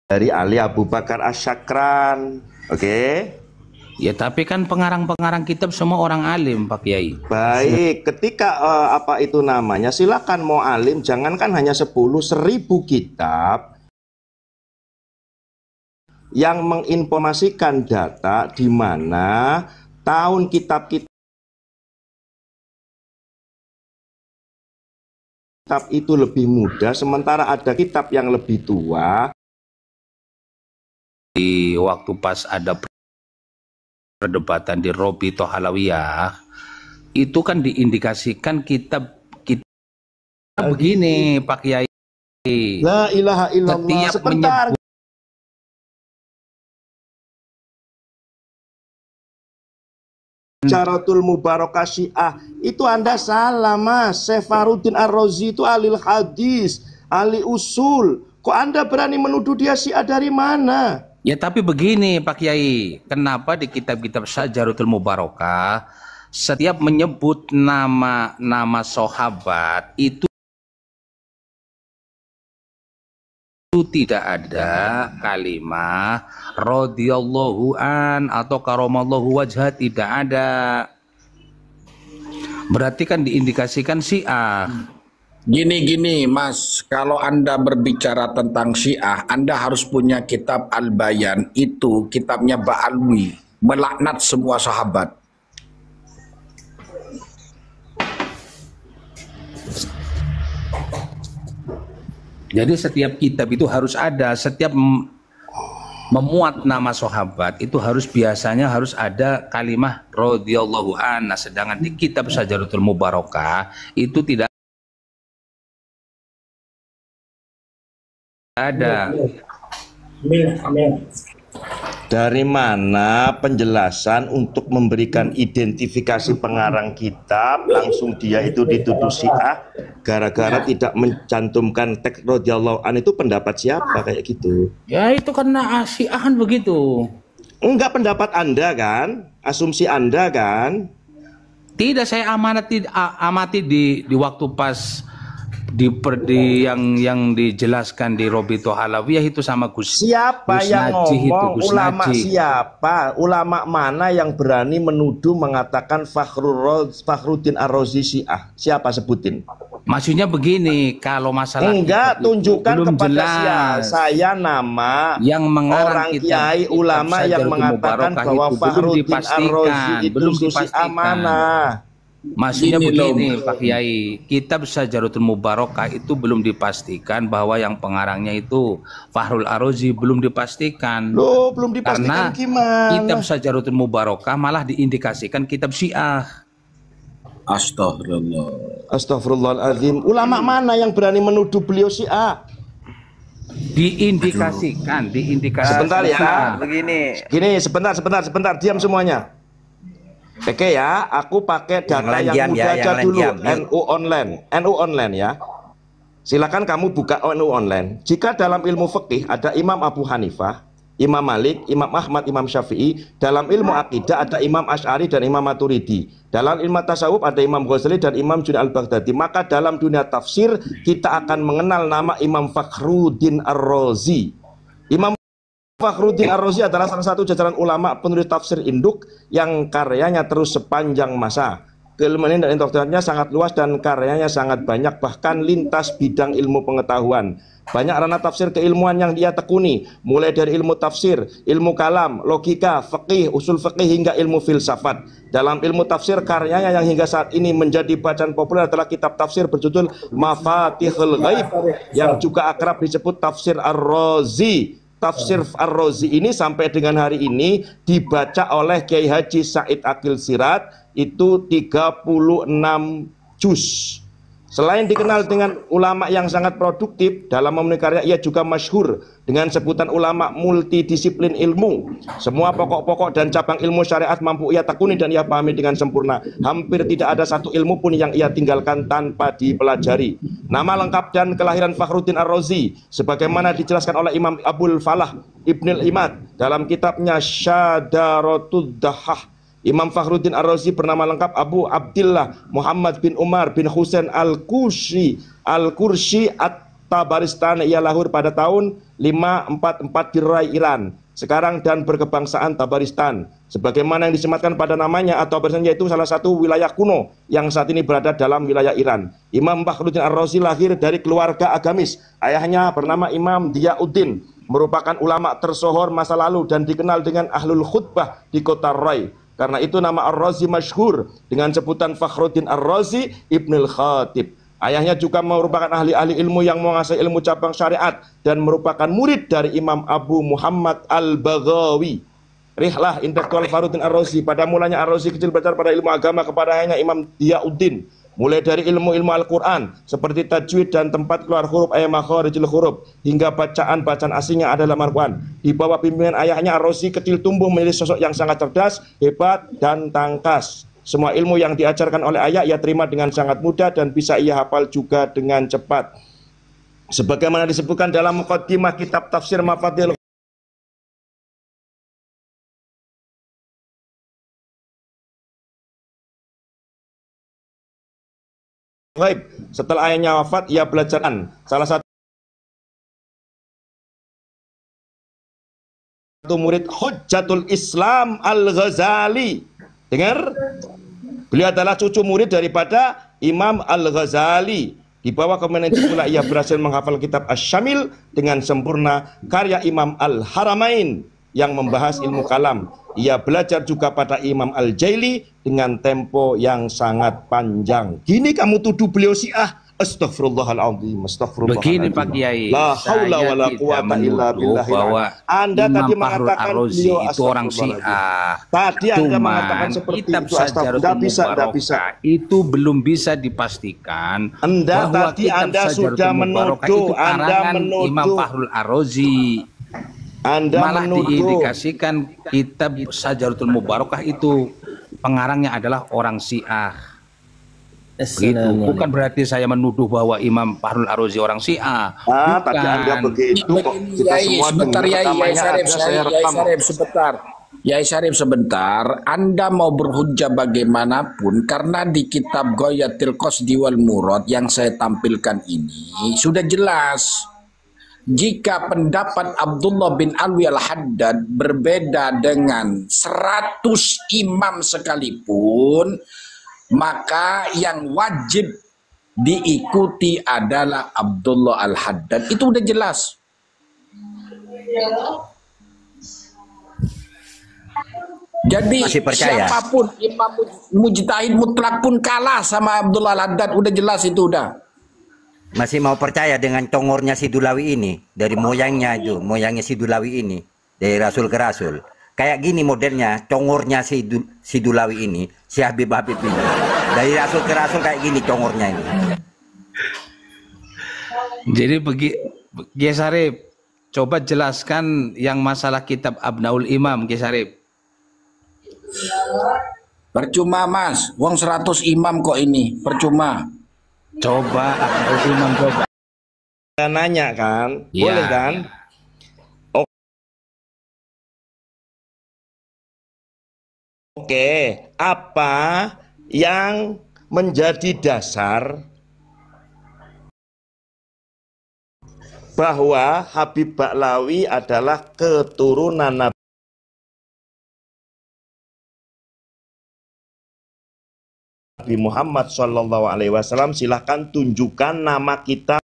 dari Ali Abu Bakar Asyakran. Oke. Ya tapi kan pengarang-pengarang kitab semua orang alim Pak Kiai. Baik, ketika apa itu namanya, silakan mau alim, jangankan hanya 10, 1000 kitab yang menginformasikan data di mana tahun kitab itu lebih muda, sementara ada kitab yang lebih tua. Di waktu pas ada perdebatan di Robi Tohalawiyah, itu kan diindikasikan kitab begini Pak Kiai. La ilaha illallah. Sebentar. Jaratul Mubarakah Syiah itu Anda salah Mas. Syekh Fakhruddin Ar-Razi itu ahli hadis, ahli usul. Kok Anda berani menuduh dia Syiah dari mana? Ya tapi begini Pak Kiai, kenapa di kitab-kitab Syajaratul Mubarakah setiap menyebut nama sahabat itu tidak ada kalimah radhiyallahu an atau karamallahu wajhah, tidak ada. Berarti kan diindikasikan Syiah. Gini Mas, kalau Anda berbicara tentang Syiah, Anda harus punya kitab Al-Bayan, itu kitabnya Ba'alwi, melaknat semua sahabat. Jadi setiap kitab itu harus ada, setiap memuat nama sahabat itu biasanya harus ada kalimah radhiyallahu an. Nah, sedangkan di kitab Syajaratul Mubarakah itu tidak ada. Dari mana penjelasan untuk memberikan identifikasi pengarang kitab, langsung dia itu dituduh Syiah gara-gara tidak mencantumkan teks radhiyallahu an? Itu pendapat siapa kayak gitu? Ya itu karena Syiah kan begitu. Enggak pendapat Anda kan? Asumsi Anda kan? Tidak, saya amati di waktu pas yang dijelaskan di Robi Tohalawiyah itu sama siapa yang ngomong? Ulama siapa? Ulama mana yang berani menuduh mengatakan Fakhruddin Ar-Razi Syiah? Siapa sebutin? Maksudnya begini, kalau masalah enggak, tunjukkan kepada jelas. saya nama yang orang kiai ulama yang mengatakan bahwa Fakhruddin Ar-Razi itu Syiah mana? Maksudnya begini Pak Kiai, kitab Syajaratul Mubarakah itu belum dipastikan bahwa yang pengarangnya itu Fakhrul Ar-Razi, belum dipastikan. Loh, belum dipastikan karena gimana? Kitab Syajaratul Mubarakah malah diindikasikan kitab Syiah. Astagfirullah. Astagfirullahaladzim. Ulama mana yang berani menuduh beliau Syiah? Diindikasikan. Sebentar ya. Gini, sebentar, diam semuanya. Oke ya, aku pakai data yang mudah aja dulu. NU online ya. Silakan kamu buka NU online. Jika dalam ilmu fikih ada Imam Abu Hanifah, Imam Malik, Imam Ahmad, Imam Syafi'i. Dalam ilmu akidah ada Imam Asy'ari dan Imam Maturidi. Dalam ilmu tasawuf ada Imam Ghazali dan Imam Junaid al-Baghdadi. Maka dalam dunia tafsir kita akan mengenal nama Imam Fakhruddin Ar-Razi. Imam Fakhruddin Ar-Razi adalah salah satu jajaran ulama penulis tafsir induk yang karyanya terus sepanjang masa. Keilmuan dan intelektualnya sangat luas dan karyanya sangat banyak, bahkan lintas bidang ilmu pengetahuan. Banyak ranah tafsir keilmuan yang dia tekuni, mulai dari ilmu tafsir, ilmu kalam, logika, fikih, usul fikih hingga ilmu filsafat. Dalam ilmu tafsir karyanya yang hingga saat ini menjadi bacaan populer adalah kitab tafsir berjudul Mafatihul Ghaib yang juga akrab disebut Tafsir Ar-Razi. Tafsir Ar-Razi ini sampai dengan hari ini dibaca oleh Kiai Haji Said Akil Sirat itu 36 juz. Selain dikenal dengan ulama yang sangat produktif dalam memenuhi karya, ia juga masyhur dengan sebutan ulama multidisiplin ilmu. Semua pokok-pokok dan cabang ilmu syariat mampu ia tekuni dan ia pahami dengan sempurna. Hampir tidak ada satu ilmu pun yang ia tinggalkan tanpa dipelajari. Nama lengkap dan kelahiran Fakhruddin Ar-Razi sebagaimana dijelaskan oleh Imam Abul Falah Ibnul Imad dalam kitabnya Syadaratud Dahah. Imam Fakhruddin Ar-Razi bernama lengkap Abu Abdillah Muhammad bin Umar bin Husain Al-Qurshi Tabaristan, ia lahir pada tahun 544 di Rai, Iran sekarang dan berkebangsaan Tabaristan. Sebagaimana yang disematkan pada namanya atau Tabaristan, yaitu salah satu wilayah kuno yang saat ini berada dalam wilayah Iran. Imam Fakhruddin Ar-Razi lahir dari keluarga agamis. Ayahnya bernama Imam Diyauddin, merupakan ulama tersohor masa lalu dan dikenal dengan ahlul khutbah di kota Rai. Karena itu nama Ar-Razi masyhur dengan sebutan Fakhruddin Ar-Razi Ibnul Khatib. Ayahnya juga merupakan ahli-ahli ilmu yang menguasai ilmu cabang syariat dan merupakan murid dari Imam Abu Muhammad Al-Baghawi. Rihlah intelektual Fakhruddin Ar-Razi. Pada mulanya Ar-Razi kecil belajar pada ilmu agama kepada ayahnya Imam Diyauddin. Mulai dari ilmu-ilmu Al-Quran seperti tajwid dan tempat keluar huruf ayat makharijul huruf hingga bacaan-bacaan asingnya adalah Al-Quran. Di bawah bimbingan ayahnya Ar-Razi kecil tumbuh menjadi sosok yang sangat cerdas, hebat, dan tangkas. Semua ilmu yang diajarkan oleh ayah ia terima dengan sangat mudah dan bisa ia hafal juga dengan cepat. Sebagaimana disebutkan dalam muqaddimah kitab tafsir Mafatihul Ghaib, setelah ayahnya wafat ia belajar salah satu murid Hujjatul Islam Al-Ghazali. Dengar, beliau adalah cucu murid daripada Imam Al-Ghazali. Di bawah kepemimpinan pula ia berhasil menghafal kitab Asy-Syamil dengan sempurna, karya Imam Al-Haramain yang membahas ilmu kalam. Ia belajar juga pada Imam Al-Jaili dengan tempo yang sangat panjang. Gini kamu tuduh beliau Syiah? Astagfirullahaladzim, astagfirullahaladzim. Begini Pak Kiai, La haula wala quwata illa billah. Bahwa Anda tadi Imam Fakhrul mengatakan Ar-Razi beliau itu orang Syiah. Tadi Anda mengatakan seperti kitab itu. Tidak bisa, tidak bisa. Itu belum bisa dipastikan. Anda bahwa tadi kitab Anda Sajaratul sudah Mubarakah menuduh, itu Anda karangan menuduh. Imam Fakhrul Ar-Razi. Anda Malah menuduh. diindikasikan kitab Sajaratul Mubarakah itu pengarangnya adalah orang Syiah. Begitu. Bukan berarti saya menuduh bahwa Imam Fakhrul Ar-Razi orang Syiah. Ah, tadi Anda begitu kok. Kita semua sebentar dengar Yai rekamannya Syarif, ada, saya rekam. sebentar. Yai Syarif sebentar, Anda mau berhujjah bagaimanapun karena di kitab Ghayatul Qasdi wal Murad yang saya tampilkan ini sudah jelas. Jika pendapat Abdullah bin Alwi al-Haddad berbeda dengan 100 imam sekalipun, maka yang wajib diikuti adalah Abdullah al-Haddad. Itu udah jelas. Jadi siapapun imam mujtahid mutlak pun kalah sama Abdullah al-Haddad, udah jelas itu udah. Masih mau percaya dengan congornya si Dulawi ini dari moyangnya itu, moyangnya si Dulawi ini dari rasul ke rasul. Kayak gini modelnya, congornya si Dulawi ini, si Habib ini. Dari rasul ke rasul kayak gini congornya ini. Jadi Kiai Syarif, coba jelaskan yang masalah kitab Abnaul Imam, Kiai Syarif. Percuma Mas, uang 100 imam kok ini, percuma. Coba Abnaul Imam coba. Saya nanya kan, Ya. boleh kan? Oke, apa yang menjadi dasar bahwa Habib Baklawi adalah keturunan Nabi Muhammad SAW? Silahkan tunjukkan nama kitab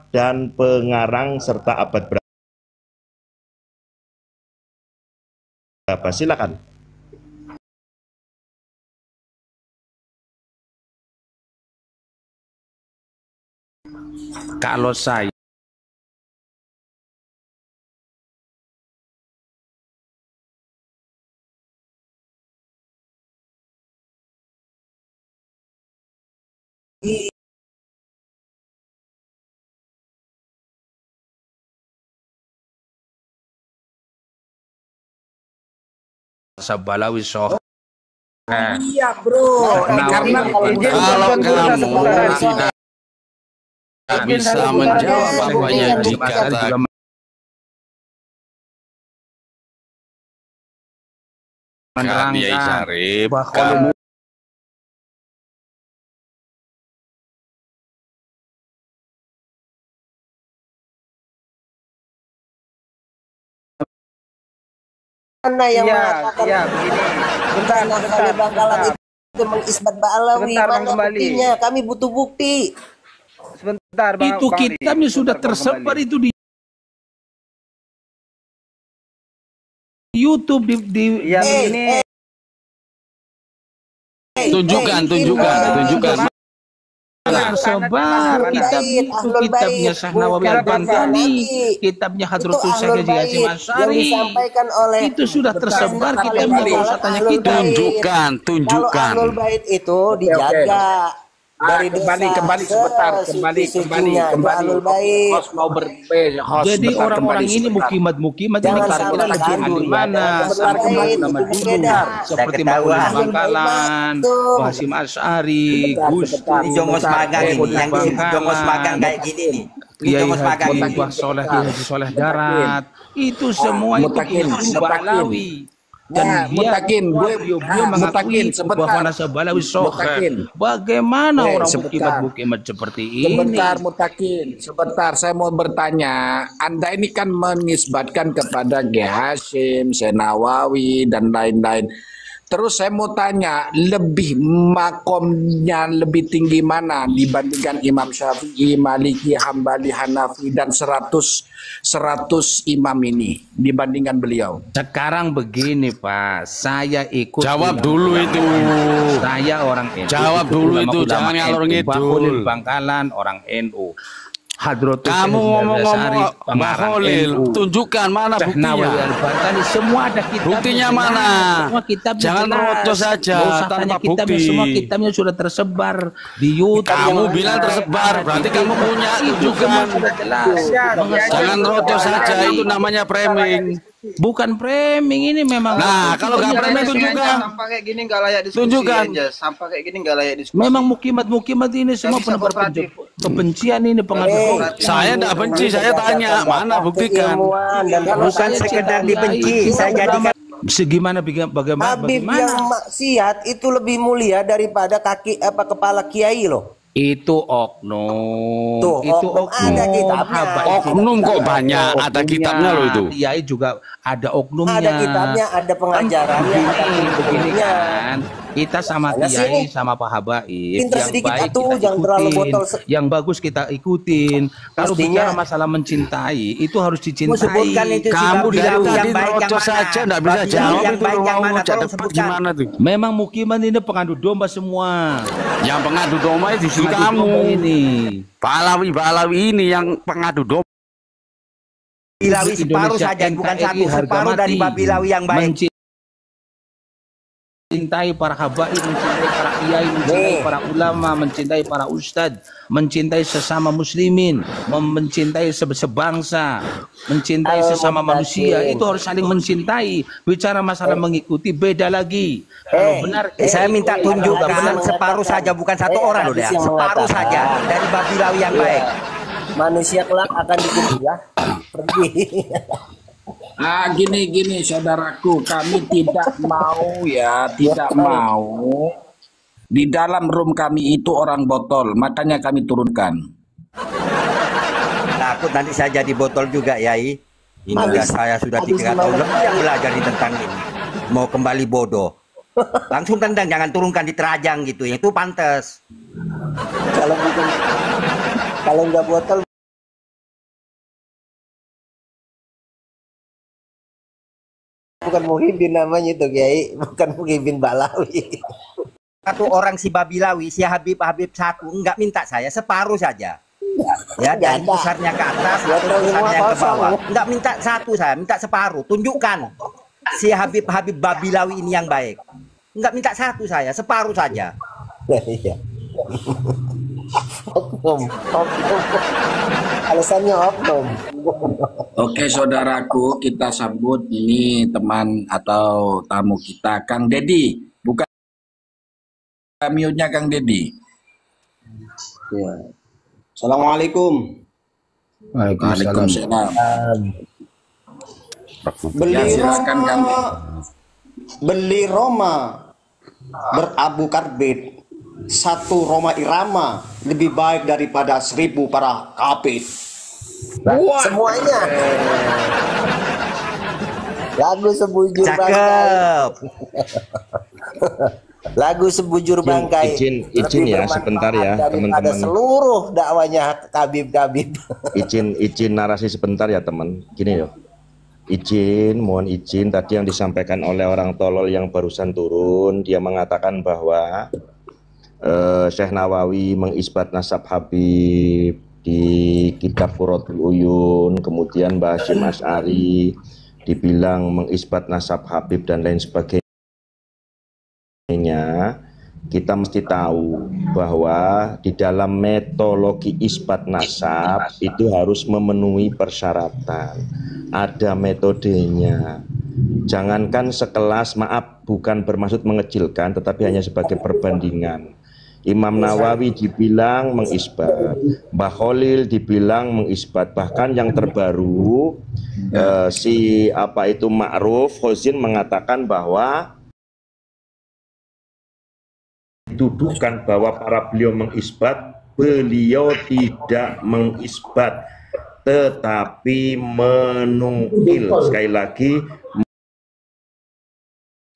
dan pengarang serta abad berapa. Silakan. Kalau saya Balawi Soh. Iya bro, karena kalau kamu tidak bisa menjawab apa yang dikatakan menerangkan Kiai Syarif, bahwa mana yang Iya, mengatakan iya, begini. Bentar, Istana bentar, Kali Bangkalan bentar. itu mengisbat Ba'alawi? Sebentar, Bang Mana Kembali. buktinya? Kami butuh bukti. Sebentar, Bang. Itu Bang Ali. kitabnya sudah Sebentar, Bang tersebar Kembali. itu di YouTube di Iya, begini. Tunjukkan. tersebar Ahlul kitab Bait, itu, Ahlul kitabnya Bait, Syahnawawi bukan Al-Bantani, Nabi. kitabnya Itu Hadratus Ahlul Syekh Haji Bait Hasyim yang Asy'ari. disampaikan oleh Itu sudah tersebar Bentar, kitabnya, Kembali. nggak usah tanya Ahlul kita. Bait. Kalau Ahlul Bait itu dijaga dari kembali dosa sebentar, sesuci-sucinya. Itu Ahlul Bait. Host mau host Jadi sebentar, orang-orang kembali ini sebentar. mukimat ini Jangan karena sampai lebih ganggu di ya, mana dalam sama Ahlul Bait ulama itu dulu berbeda. seperti Saya Maulid ketawa. Bangkalan, Betul. Hasyim Asy'ari, Gus Ini jongos magang ini, yang disebut jongos magang kayak gini nih. Ini Kiai jongos magang Haji ini. Mbah Soleh, Kiai Haji Soleh Darat, itu semua itu Mutakin, ilmu Ba'alawi. Dan Nah, Mutakin, beliau mengakui Mutakin, sebentar. bahwa nasab Ba'alawi Mutakin. soheh. Bagaimana orang sebentar. mukimat seperti ini? Sebentar, Mutakin. Sebentar, saya mau bertanya. Anda ini kan menisbatkan kepada G. Hasyim, Senawawi, dan lain-lain. Terus saya mau tanya, lebih makomnya lebih tinggi mana dibandingkan Imam Syafi'i, Maliki, Hambali, Hanafi, dan 100 imam ini dibandingkan beliau? Sekarang begini Pak, saya ikut Jawab ulama- dulu itu. Saya orang NU. Jawab ikut dulu ulama- itu, ulama jangan ngalor NU. ngidul. Mbah Khalil Bangkalan orang NU. Hadratus Kamu Syekh ngomong-ngomong Syarif, Mbak pengarang Khalil, NU. tunjukkan mana Syekh Nawawi buktinya. Al-Bantani, semua ada kitab. Buktinya mana? Semua kitabnya Jangan jelas. roco saja, Nggak usah tanpa tanya kitabnya, bukti. semua kitabnya sudah tersebar di YouTube. Kamu bilang tersebar, berarti kamu punya, Itu tunjukkan. semua sudah jelas. Jangan roco saja, itu namanya framing. Bukan framing, ini memang. Nah, kalau nggak framing tunjukkan. Sampah kayak gini nggak layak diskusi. Tunjukkan. aja. Sampah kayak gini nggak layak diskusi. Memang mukimat ini semua bisa penebar kooperatif. kebencian ini pengadu. Saya tidak benci, saya tanya mana buktikan. Keilmuan dan Bukan Saya sekedar cintai dibenci, saya jadikan segimana bagaimana Habib yang maksiat itu lebih mulia daripada kepala kiai loh. itu oknum. Tuh, Itu oknum ada kitabnya. Oknum kok banyak, ada kitabnya loh itu. Kiai juga ada oknumnya. Ada kitabnya, ada pengajarannya, ada Begini ilmunya. kan. Kita sama Sana kiai sini. sama Pak Habaib, Pinter yang sedikit baik atuh, kita jangan terlalu ikutin, botol yang bagus kita ikutin. Kalau Mestinya- bicara masalah mencintai, itu harus Mau dicintai. sebutkan itu si Kamu Babi dari Lawi tadi yang baik yang roco mana? saja, nggak bisa Babi Lawi jawab yang itu baik yang mau mana? ngajak Tolong debat sebutkan. gimana tuh? Memang mukiman ini pengadu domba semua. Yang pengadu domba itu justru Pengadu kamu. domba ini. Ba'alawi ini yang pengadu domba. Babi Lawi separuh Indonesia saja, bukan NKRI satu, harga separuh dari mati. Babi Lawi yang baik. Mencintai para habaib, mencintai para kiai, mencintai para ulama, mencintai para ustadz, mencintai sesama muslimin, mencintai sebangsa, mencintai sesama manusia. Itu harus saling mencintai. Bicara masalah mengikuti beda lagi. Kalau benar, Saya minta kalau tunjukkan benar, separuh saja, bukan satu orang loh ya, separuh saja dari Babi Lawi yang baik. Manusia kelak akan dikunci ya. Pergi. Gini saudaraku, kami tidak mau di dalam room kami itu orang botol, makanya kami turunkan. Takut nanti saya jadi botol juga, Yai. Ini saya sudah 3 tahun lebih yang belajar di tentang ini. Mau kembali bodoh. Langsung tendang, jangan turunkan di terajang gitu. Itu pantas. Kalau nggak botol bukan Muhyiddin namanya itu Kiai, bukan Muhyiddin Ba'alawi. Satu orang si Babi Lawi, si Habib satu, enggak minta saya, separuh saja. Ya, dari pusarnya ke atas atau pusarnya ke bawah. Enggak minta satu saya, minta separuh. Tunjukkan si Habib Babi Lawi ini yang baik. Enggak minta satu saya, separuh saja. Iya. Oknum. Alasannya oknum. Oke saudaraku, kita sambut ini teman atau tamu kita, Kang Dedi. Buka mute-nya Kang Dedi. Assalamualaikum. Waalaikumsalam. Beli silakan, Kang. Beli Roma berabu karbit. 1 Roma irama lebih baik daripada 1000 para kapit. Semuanya. Lagu Sebujur Bangkai. Cakep. Lagu Sebujur Bangkai. Izin ya sebentar ya teman-teman. Seluruh dakwanya Habib. Izin narasi sebentar ya teman. Gini loh. Mohon izin tadi yang disampaikan oleh orang tolol yang barusan turun, dia mengatakan bahwa Syekh Nawawi mengisbat nasab Habib di kitab Qurratul Uyun, kemudian Mbah Hasyim Asy'ari dibilang mengisbat nasab Habib dan lain sebagainya. Kita mesti tahu bahwa di dalam metodologi isbat nasab itu harus memenuhi persyaratan, ada metodenya. Jangankan sekelas, maaf bukan bermaksud mengecilkan, tetapi hanya sebagai perbandingan. Imam Nawawi dibilang mengisbat, Mbah Khalil dibilang mengisbat, bahkan yang terbaru Ma'ruf Khozin mengatakan bahwa dituduhkan bahwa para beliau mengisbat, beliau tidak mengisbat tetapi menukil. Sekali lagi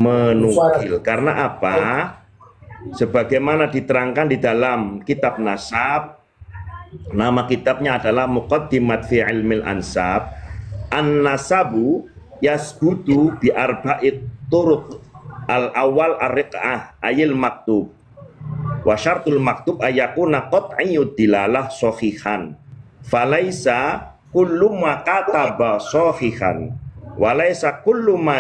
menukil. Karena apa? Sebagaimana diterangkan di dalam kitab Nasab, nama kitabnya adalah Muqaddimat fi Ilmil Ansab. An-nasabu yasbutu bi arba'it turuq. Al-awwal ar-riq'ah ayil maktub. Wa syartul maktub ayakuna qat'iyyud dilalah sahihan. Falaisa kullu ma kataba sahihan. Walaisa kullu ma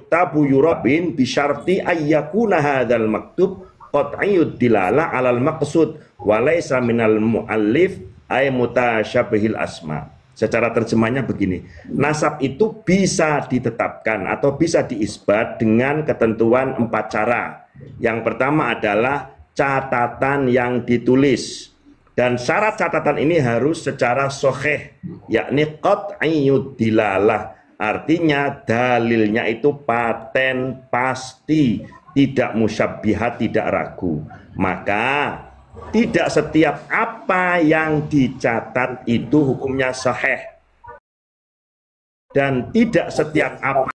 tabu yurabin bisyarti ayyakuna hadzal maktub qat'iyyud dilalah alal maqsud walaysa minal muallif ay mutasyabihil asma. Secara terjemahnya begini, nasab itu bisa ditetapkan atau bisa diisbat dengan ketentuan 4 cara. Yang pertama adalah catatan yang ditulis, dan syarat catatan ini harus secara sahih, yakni qat'iyyud dilalah. Artinya dalilnya itu paten, pasti, tidak musyabbihat, tidak ragu. Maka tidak setiap apa yang dicatat itu hukumnya sahih, dan tidak setiap apa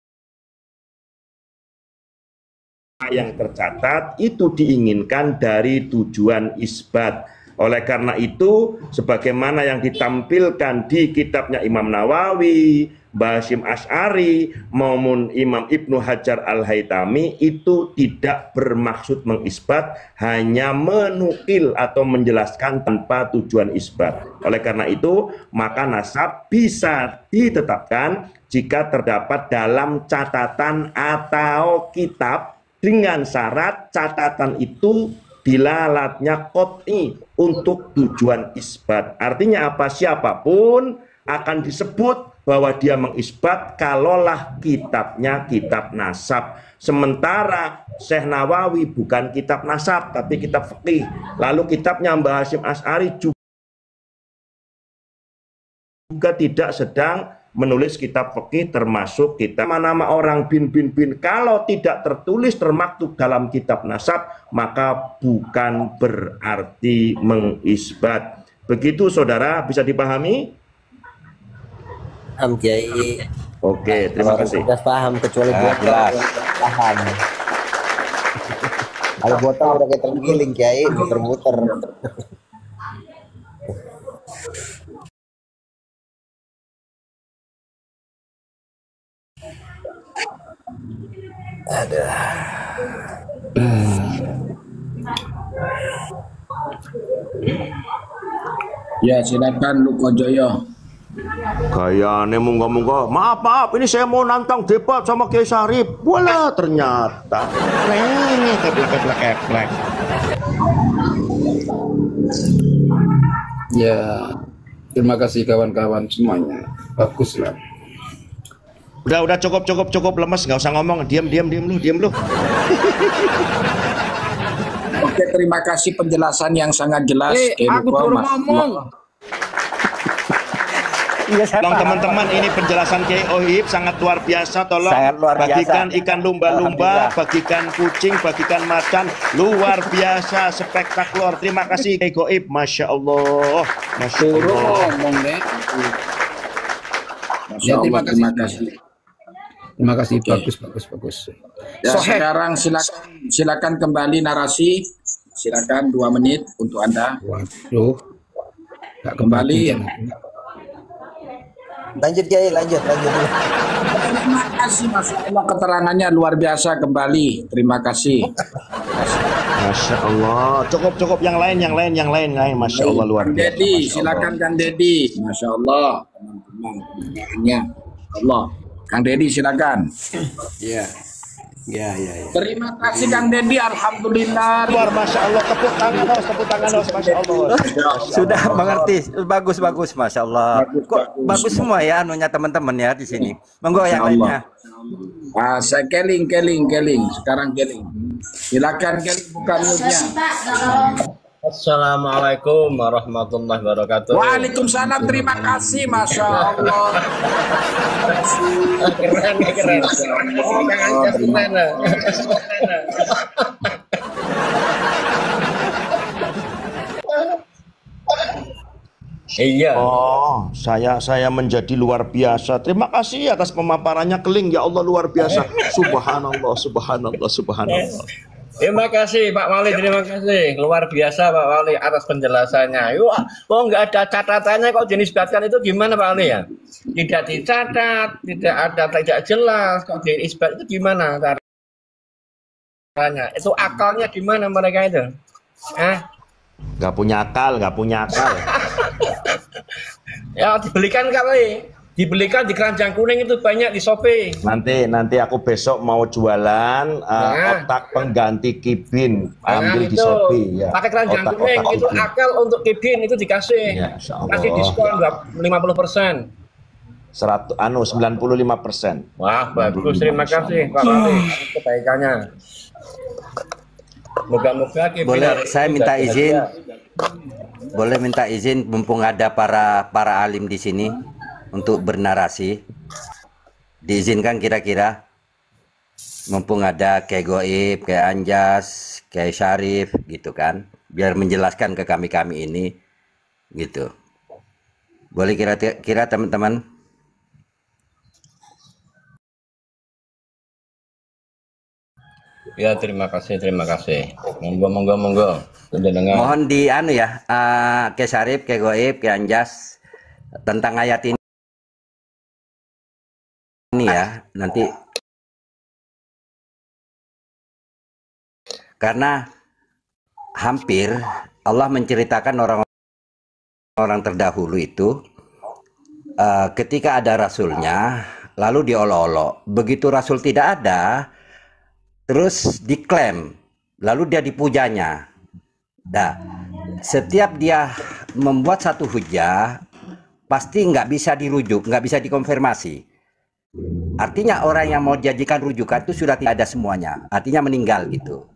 yang tercatat itu diinginkan dari tujuan isbat. Oleh karena itu, sebagaimana yang ditampilkan di kitabnya Imam Nawawi, Mbah Hasyim Asy'ari maupun Imam Ibnu Hajar Al-Haytami, itu tidak bermaksud mengisbat, hanya menukil atau menjelaskan tanpa tujuan isbat. Oleh karena itu, maka nasab bisa ditetapkan jika terdapat dalam catatan atau kitab dengan syarat catatan itu dilalatnya qat'i untuk tujuan isbat. Artinya apa? Siapapun akan disebut bahwa dia mengisbat kalaulah kitabnya kitab nasab. Sementara Syekh Nawawi bukan kitab nasab tapi kitab fikih. Lalu kitabnya Mbah Hasyim Asy'ari juga tidak sedang menulis kitab fikih, termasuk kitab nama orang bin. Kalau tidak tertulis termaktub dalam kitab nasab, maka bukan berarti mengisbat. Begitu saudara, bisa dipahami? Paham Kiai. Oke, terima kasih. Sudah paham, kecuali botol paham. Kalau botol udah kayak tergiling Kiai, muter-muter. Ada. Ya, silakan Lukojoyo. Gayane monggo-monggo. Maaf, ini saya mau nantang debat sama Kiai Syarif. Wala ternyata keplek. Ya, terima kasih kawan-kawan semuanya. Bagus lah. Udah cukup lemes, nggak usah ngomong. Diam lu. Oke, terima kasih penjelasan yang sangat jelas. Aku baru ngomong. Iya, saya Tolong paham. teman-teman, ini penjelasan Kiai Ohib sangat luar biasa. Tolong Sangat luar biasa. bagikan ikan lumba-lumba, Alhamdulillah. bagikan kucing, bagikan macan. Luar biasa, spektakuler. Terima kasih Kiai Goib. Masya Allah. Masya Suruh Allah. ngomong deh. Masya Ya, Allah, terima terima kasih. Terima kasih, Oke. bagus. Ya, Soheh. sekarang silakan kembali narasi. Silakan 2 menit untuk Anda. Waduh, nggak Kembali. Lanjut Kiai, lanjut dulu. Terima kasih, Masya Allah, keterangannya luar biasa kembali. Terima kasih. Masya Allah. Cukup yang lain. Masya Allah luar Kang biasa. Dedi, Masya Allah. silakan Kang Dedi. Masya Allah, teman-teman, keterangannya. Allah, Kang Dedi silakan. Ya. Terima kasih Kang Dedi, alhamdulillah. Luar Masya Allah. Tepuk tangan Masya Allah. Sudah mengerti, bagus, Masya Allah. Kok bagus semua ya anunya teman-teman ya di sini. Monggo yang Masya Allah. lainnya. Saya keling. Sekarang keling. Silakan keling, bukan mute-nya. Assalamualaikum warahmatullahi wabarakatuh. Waalaikumsalam, terima kasih, Masya Allah. Keren. Oh, Kang Anjas gimana? Iya. Oh, saya menjadi luar biasa. Terima kasih atas pemaparannya Keling. Ya Allah luar biasa. Subhanallah. Terima kasih Pak Wali, terima kasih. Luar biasa Pak Wali atas penjelasannya. Yuk, kok nggak ada catatannya kok dinisbatkan itu gimana Pak Wali ya? Tidak dicatat, tidak jelas. Kok dinisbat itu gimana caranya? Itu akalnya gimana mereka itu? Gak punya akal. Ya dibelikan kali. Dibelikan di keranjang kuning itu banyak di Shopee. Nanti aku besok mau jualan otak pengganti kibin. Ambil di itu. Shopee ya. Pakai keranjang kuning itu kibin. akal untuk kibin itu dikasih. Ya, Insya Allah. Kasih diskon 50%. 95%. Wah, bagus. Terima kasih Pak Wali atas kebaikannya. Moga-moga kibin Boleh hari saya ini minta bahagia. izin? Boleh minta izin mumpung ada para alim di sini untuk bernarasi. Diizinkan kira-kira? Mumpung ada kayak Goib, kayak Anjas, kayak Syarif gitu kan. Biar menjelaskan ke kami ini gitu. Boleh kira-kira teman-teman? Ya, terima kasih. Monggo. Sudah dengar. Mohon di kayak Syarif, kayak Goib, kayak Anjas tentang ayat ini ya, nanti karena hampir Allah menceritakan orang terdahulu itu ketika ada rasulnya lalu diolok-olok, begitu rasul tidak ada terus diklaim lalu dia dipujanya. Nah, setiap dia membuat satu hujah pasti nggak bisa dirujuk, nggak bisa dikonfirmasi. Artinya orang yang mau jadikan rujukan itu sudah tidak ada semuanya, artinya meninggal gitu.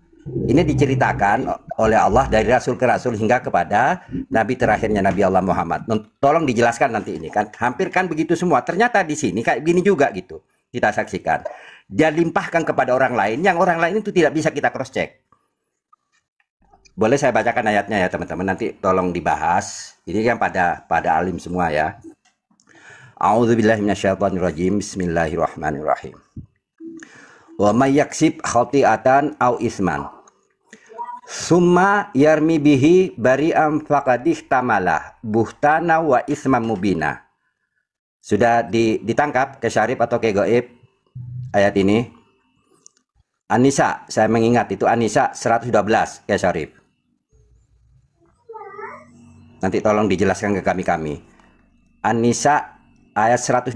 Ini diceritakan oleh Allah dari rasul ke rasul hingga kepada nabi terakhirnya Nabi Allah Muhammad. Tolong dijelaskan nanti ini kan, hampir kan begitu semua. Ternyata di sini kayak gini juga gitu. Kita saksikan. Dia limpahkan kepada orang lain, yang orang lain itu tidak bisa kita cross check. Boleh saya bacakan ayatnya ya teman-teman, nanti tolong dibahas. Ini kan pada alim semua ya. A'udzubillahi minasyaitonirrajim. Bismillahirrahmanirrahim. Wa may yaksib khati'atan aw isman summa yarmi bihi bari'am faqadih tamalah buhtana wa isman mubina. Sudah ditangkap ke Syarif atau ke Goib ayat ini? An-Nisa, saya mengingat itu An-Nisa 112 ke Syarif. Nanti tolong dijelaskan ke kami. An-Nisa ayat 112.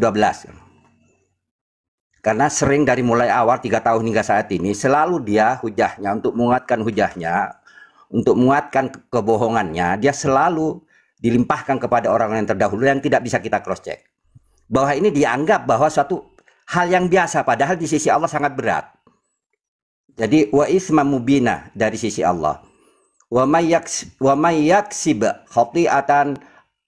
Karena sering dari mulai awal 3 tahun hingga saat ini selalu dia hujahnya untuk menguatkan hujahnya, untuk menguatkan kebohongannya, dia selalu dilimpahkan kepada orang yang terdahulu yang tidak bisa kita cross check. Bahwa ini dianggap bahwa suatu hal yang biasa padahal di sisi Allah sangat berat. Jadi wa isma mubina dari sisi Allah. Wa may yaksib khati'atan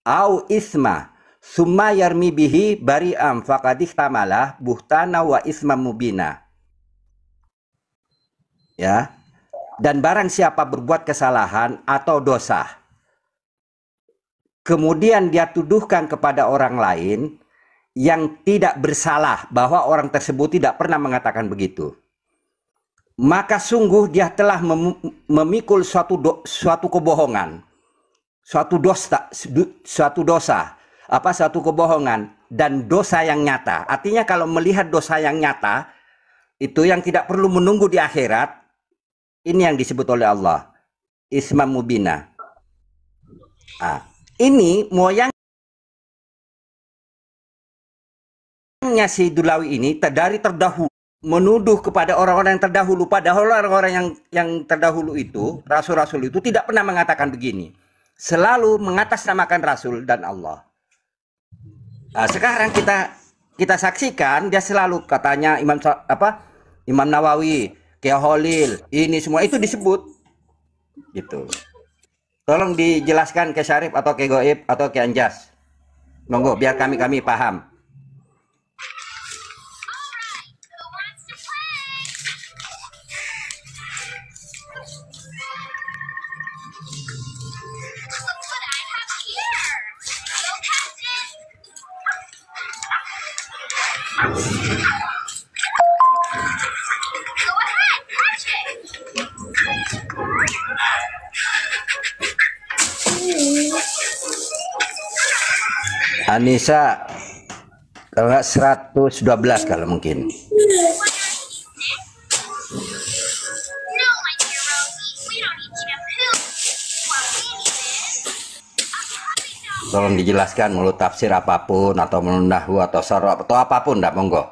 au isma summa yarmi bihi bari'am faqad ihtamala buhtana wa ismam mubina. Ya. Dan barang siapa berbuat kesalahan atau dosa, kemudian dia tuduhkan kepada orang lain yang tidak bersalah, bahwa orang tersebut tidak pernah mengatakan begitu, maka sungguh dia telah memikul suatu kebohongan, suatu kebohongan dan dosa yang nyata. Artinya kalau melihat dosa yang nyata itu yang tidak perlu menunggu di akhirat, ini yang disebut oleh Allah ismam mubina. Ini moyangnya si Dulawi ini dari terdahulu menuduh kepada orang-orang yang terdahulu, padahal orang-orang yang terdahulu itu, rasul-rasul itu tidak pernah mengatakan begini, selalu mengatasnamakan Rasul dan Allah. Sekarang kita saksikan dia selalu katanya Imam Nawawi, Kiai Holil, ini semua itu disebut gitu. Tolong dijelaskan ke Syarif atau ke Goib atau ke Anjas, monggo biar kami paham. Anissa kalau nggak 112 kalau mungkin. Tolong dijelaskan mulut tafsir apapun atau menundahu atau sarah atau apapun, enggak, monggo.